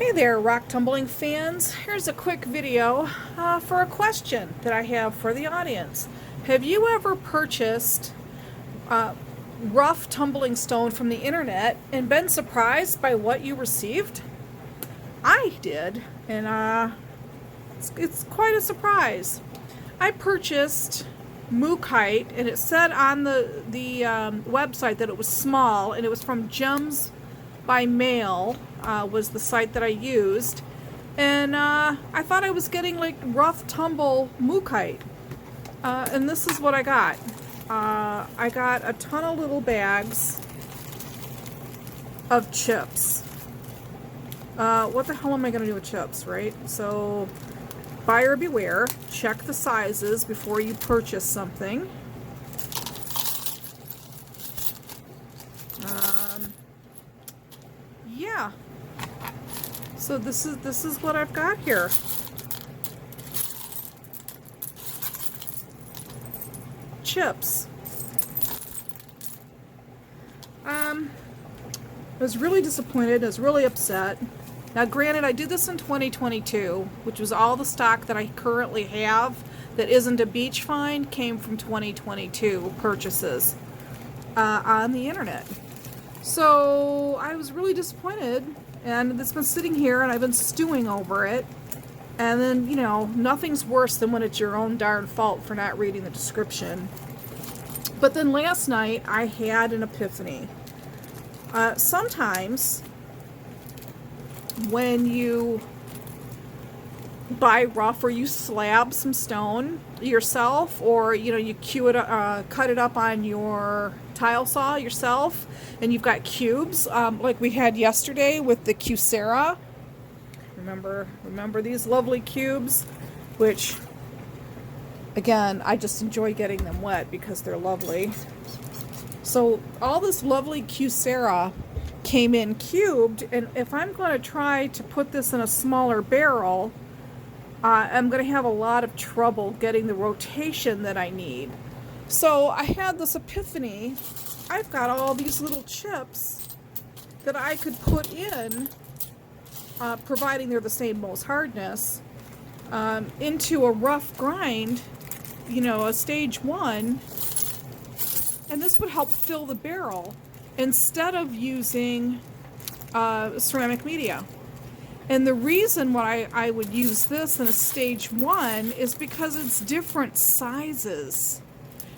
Hey there, rock tumbling fans. Here's a quick video for a question that I have for the audience. Have you ever purchased rough tumbling stone from the internet and been surprised by what you received? I did, and it's quite a surprise. I purchased mookaite, and it said on the website that it was small, and it was from Gems by Mail, was the site that I used, and I thought I was getting like rough tumble mookaite, and this is what I got. I got a ton of little bags of chips. What the hell am I going to do with chips, right? So, buyer beware. Check the sizes before you purchase something. Yeah. So this is what I've got here. Chips. I was really disappointed. I was really upset. Now, granted, I did this in 2022, which was all the stock that I currently have that isn't a beach find came from 2022 purchases on the internet. So I was really disappointed, and it's been sitting here, and I've been stewing over it. And then, you know, nothing's worse than when it's your own darn fault for not reading the description. But then last night, I had an epiphany. Sometimes when you buy rough or you slab some stone yourself, or you know, you cut it up on your tile saw yourself, and you've got cubes like we had yesterday with the Cusera. Remember these lovely cubes, which again, I just enjoy getting them wet because they're lovely. So all this lovely Cusera came in cubed, and if I'm going to try to put this in a smaller barrel, I'm going to have a lot of trouble getting the rotation that I need. So I had this epiphany. I've got all these little chips that I could put in, providing they're the same Mohs hardness, into a rough grind, you know, a stage 1, and this would help fill the barrel instead of using ceramic media. And the reason why I would use this in a stage 1 is because it's different sizes.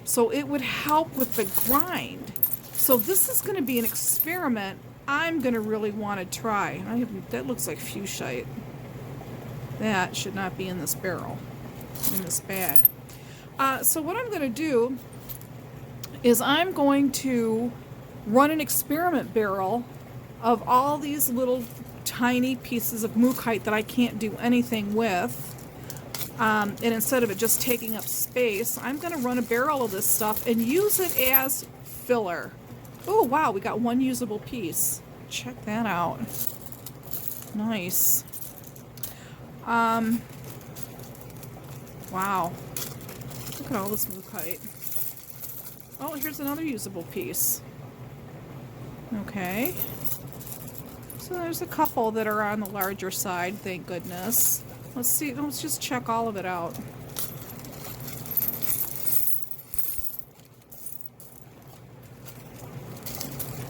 So it would help with the grind. So this is going to be an experiment I'm going to really want to try. That looks like fuchsite. That should not be in this barrel, in this bag. So what I'm going to do is I'm going to run an experiment barrel of all these little tiny pieces of mookaite that I can't do anything with. And instead of it just taking up space, I'm going to run a barrel of this stuff and use it as filler. Oh, wow, we got one usable piece. Check that out. Nice. Wow. Look at all this mookaite. Oh, here's another usable piece. Okay. So there's a couple that are on the larger side, thank goodness. Let's see, let's just check all of it out.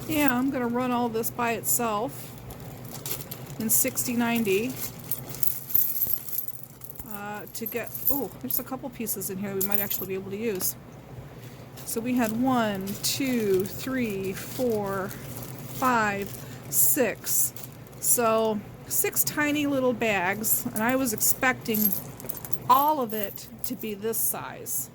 Yeah, I'm going to run all this by itself in 6090 to get... Oh, there's a couple pieces in here we might actually be able to use. So we had 1, 2, 3, 4, 5, 6. So 6 tiny little bags, and I was expecting all of it to be this size.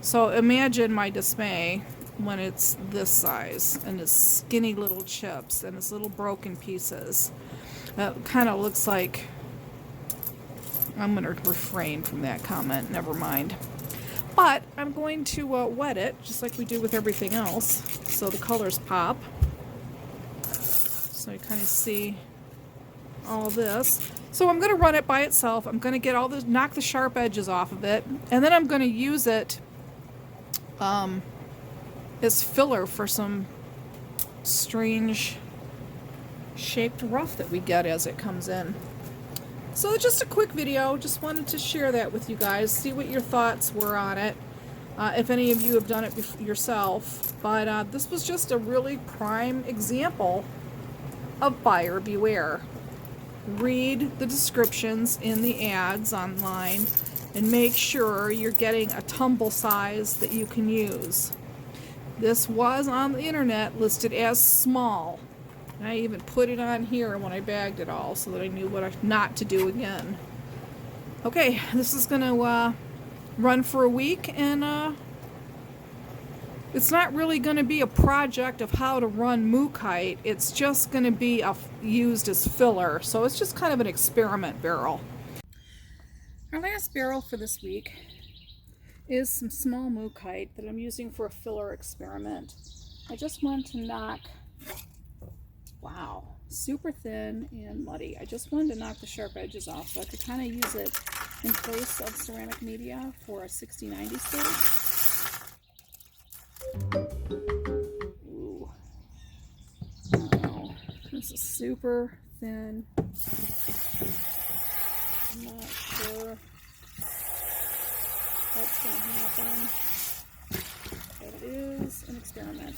So imagine my dismay when it's this size, and it's skinny little chips, and it's little broken pieces. Kind of looks like... I'm going to refrain from that comment, never mind. But I'm going to wet it, just like we do with everything else, so the colors pop. So you kind of see all this. So I'm going to run it by itself. I'm going to get all the, knock the sharp edges off of it, and then I'm going to use it as filler for some strange shaped rough that we get as it comes in. So just a quick video, just wanted to share that with you guys, see what your thoughts were on it, if any of you have done it yourself. But this was just a really prime example of buyer beware. Read the descriptions in the ads online and make sure you're getting a tumble size that you can use. This was on the internet listed as small. And I even put it on here when I bagged it all so that I knew what not to do again. Okay, this is going to run for a week, and it's not really going to be a project of how to run Mookite. It's just going to be used as filler. So it's just kind of an experiment barrel. Our last barrel for this week is some small Mookite that I'm using for a filler experiment. I just want to knock, wow, super thin and muddy. I just wanted to knock the sharp edges off so I could kind of use it in place of ceramic media for a 60-90 stage. Ooh. Oh, this is super thin. I'm not sure what's going to happen, but it is an experiment.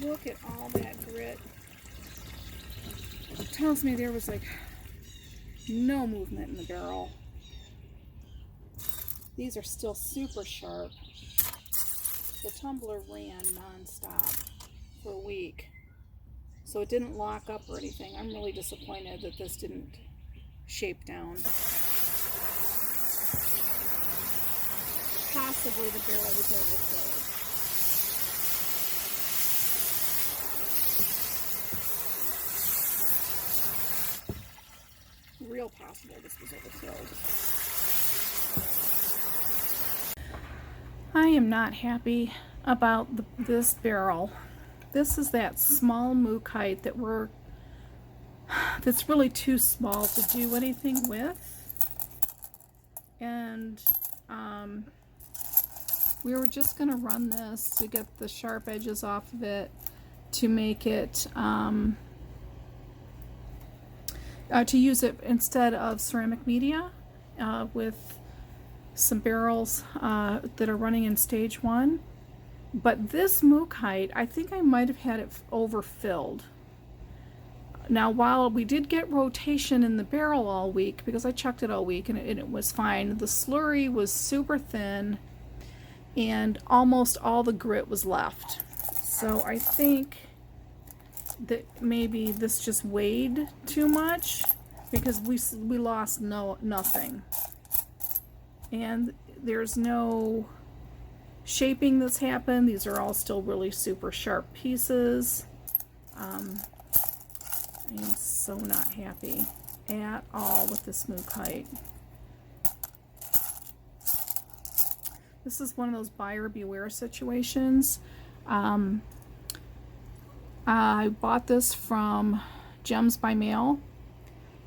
Look at all that grit. It tells me there was like no movement in the barrel. These are still super sharp. The tumbler ran non-stop for a week, so it didn't lock up or anything. I'm really disappointed that this didn't shape down. Possibly the barrel was overfilled. Real possible this was overfilled. I am not happy about this barrel. This is that small Mookite that's really too small to do anything with. And we were just going to run this to get the sharp edges off of it to make it to use it instead of ceramic media with some barrels that are running in stage 1. But this Mookite, I think I might have had it overfilled. Now, while we did get rotation in the barrel all week, because I checked it all week and it was fine, the slurry was super thin and almost all the grit was left. So I think that maybe this just weighed too much because we lost nothing, and there's no shaping that's happened. These are all still really super sharp pieces. I'm so not happy at all with this Mookite. This is one of those buyer beware situations. I bought this from Gems by Mail,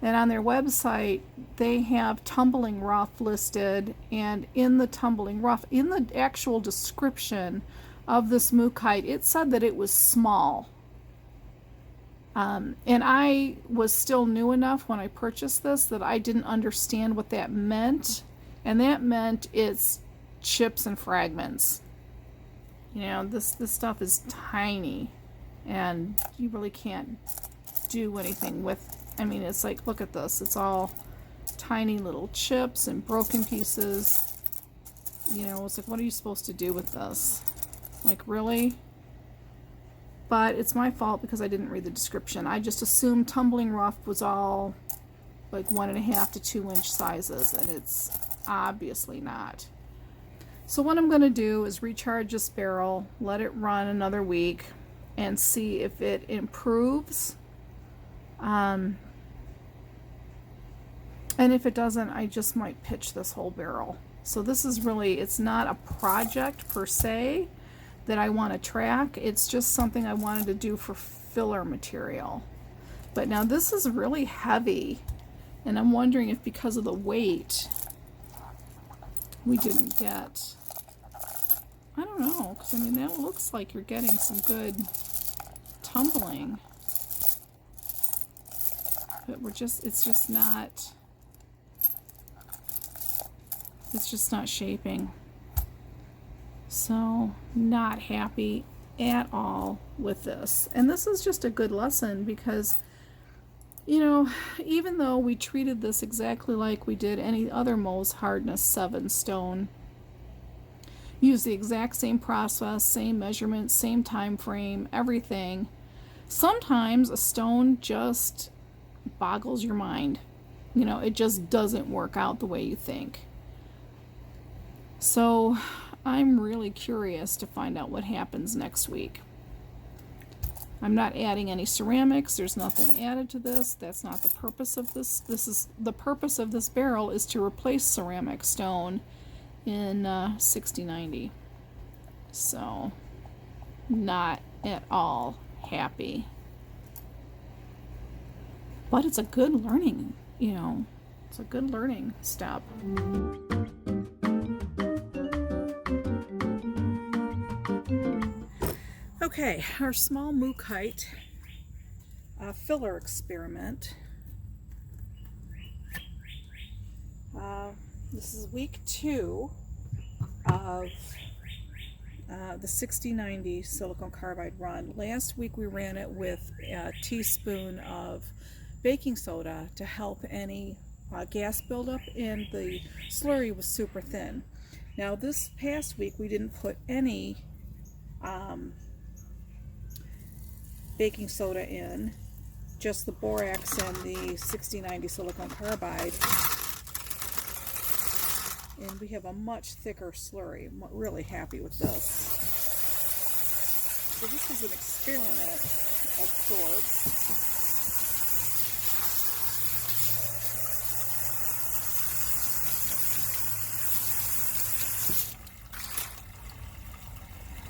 and on their website they have tumbling rough listed, and in the tumbling rough, in the actual description of this Mookite, it said that it was small. And I was still new enough when I purchased this that I didn't understand what that meant, and that meant it's chips and fragments. You know, this stuff is tiny, and you really can't do anything with. I mean, it's like, look at this. It's all tiny little chips and broken pieces. You know, it's like, what are you supposed to do with this? Like, really? But it's my fault because I didn't read the description. I just assumed tumbling rough was all like 1.5 to 2 inch sizes, and it's obviously not. So what I'm going to do is recharge this barrel, let it run another week, and see if it improves. And if it doesn't, I just might pitch this whole barrel. So this is really, it's not a project per se. that I want to track. It's just something I wanted to do for filler material. But now this is really heavy, and I'm wondering if because of the weight we didn't get, I don't know, because I mean that looks like you're getting some good tumbling, but it's just not shaping. So not happy at all with this. And this is just a good lesson because, you know, even though we treated this exactly like we did any other Mohs Hardness 7 stone, use the exact same process, same measurements, same time frame, everything, sometimes a stone just boggles your mind. You know, it just doesn't work out the way you think. So I'm really curious to find out what happens next week. I'm not adding any ceramics. There's nothing added to this. That's not the purpose of this. The purpose of this barrel is to replace ceramic stone in 6090. So not at all happy. But it's a good learning, you know, it's a good learning step. Okay, our small mookaite filler experiment. This is week 2 of the 6090 silicone carbide run. Last week we ran it with a teaspoon of baking soda to help any gas buildup, and the slurry was super thin. Now this past week we didn't put any baking soda in, just the borax and the 6090 silicone carbide, and we have a much thicker slurry. I'm really happy with this. So this is an experiment of sorts.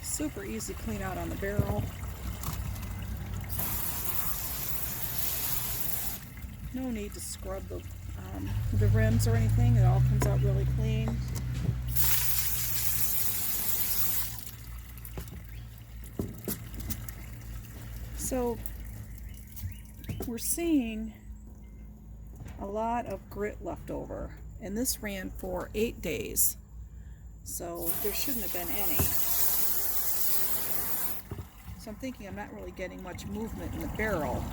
Super easy clean out on the barrel. No need to scrub the rims or anything. It all comes out really clean. So we're seeing a lot of grit left over, and this ran for 8 days, so there shouldn't have been any. So I'm thinking I'm not really getting much movement in the barrel.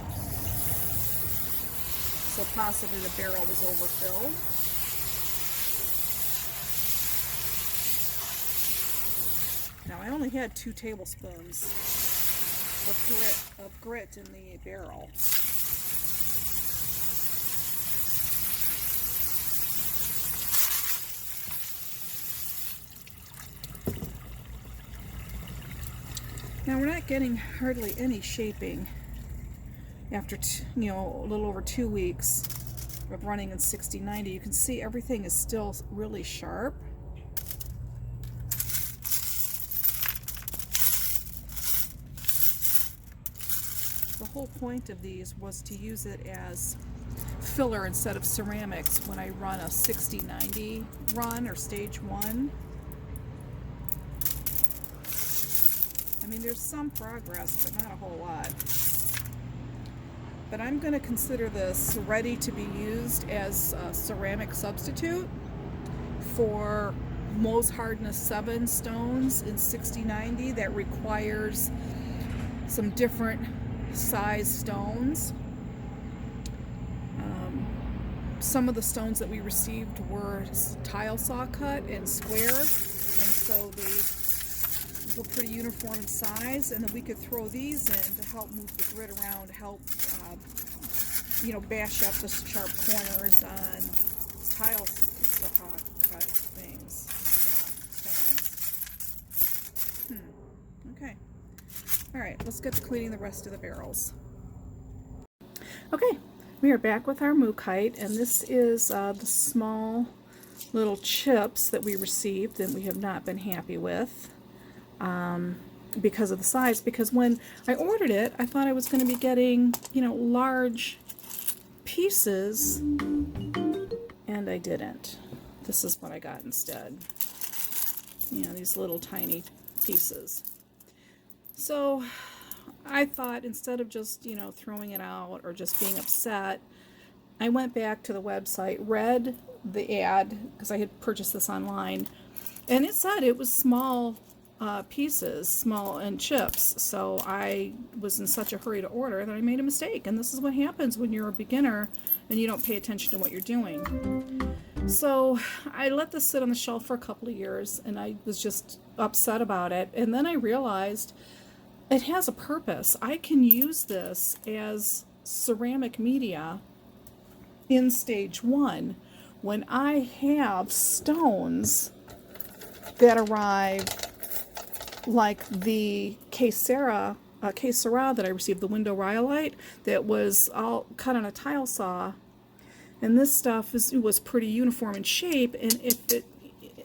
So possibly the barrel was overfilled. Now I only had 2 tablespoons of grit in the barrel. Now we're not getting hardly any shaping after a little over 2 weeks of running in 6090. You can see everything is still really sharp. The whole point of these was to use it as filler instead of ceramics when I run a 6090 run or stage 1. I mean, there's some progress, but not a whole lot. But I'm going to consider this ready to be used as a ceramic substitute for Mohs Hardness 7 stones in 6090 that requires some different size stones. Some of the stones that we received were tile saw cut and square, and so they were pretty uniform in size, and then we could throw these in to help move the grit around, help bash up the sharp corners on tile cut things, stones. Okay. All right, let's get to cleaning the rest of the barrels. Okay, we are back with our mookaite, and this is the small little chips that we received that we have not been happy with. because of the size, because when I ordered it, I thought I was going to be getting, you know, large pieces, and I didn't. This is what I got instead. You know, these little tiny pieces. So I thought, instead of just, you know, throwing it out or just being upset, I went back to the website, read the ad, because I had purchased this online, and it said it was small pieces, small and chips. So I was in such a hurry to order that I made a mistake. And this is what happens when you're a beginner and you don't pay attention to what you're doing. So I let this sit on the shelf for a couple of years, and I was just upset about it. And then I realized it has a purpose. I can use this as ceramic media in stage 1 when I have stones that arrive, like the Quesera that I received, the window rhyolite, that was all cut on a tile saw. And this stuff was pretty uniform in shape, and if it,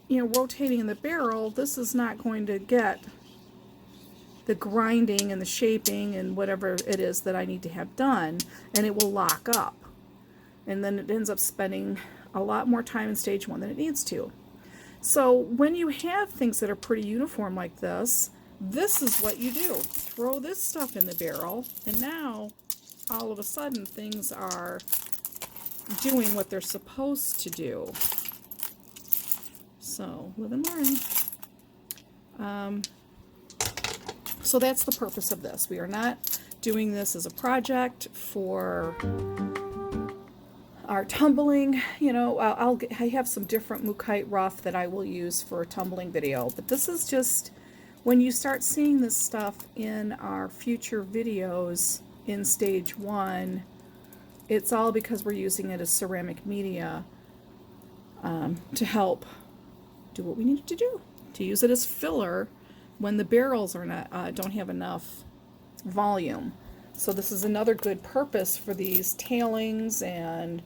you know, rotating in the barrel, this is not going to get the grinding and the shaping and whatever it is that I need to have done, and it will lock up. And then it ends up spending a lot more time in stage 1 than it needs to. So when you have things that are pretty uniform like this is what you do. Throw this stuff in the barrel, and now all of a sudden things are doing what they're supposed to do. So live and learn. So that's the purpose of this. We are not doing this as a project for our tumbling. You know, I have some different Mukite rough that I will use for a tumbling video, but this is just, when you start seeing this stuff in our future videos in stage 1, it's all because we're using it as ceramic media to help do what we need to do, to use it as filler when the barrels are not don't have enough volume. So this is another good purpose for these tailings and,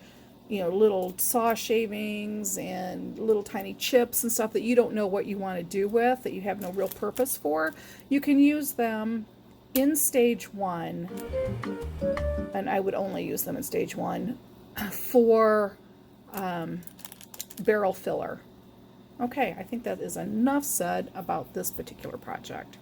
you know, little saw shavings and little tiny chips and stuff that you don't know what you want to do with, that you have no real purpose for. You can use them in stage 1, and I would only use them in stage 1 for barrel filler. Okay, I think that is enough said about this particular project.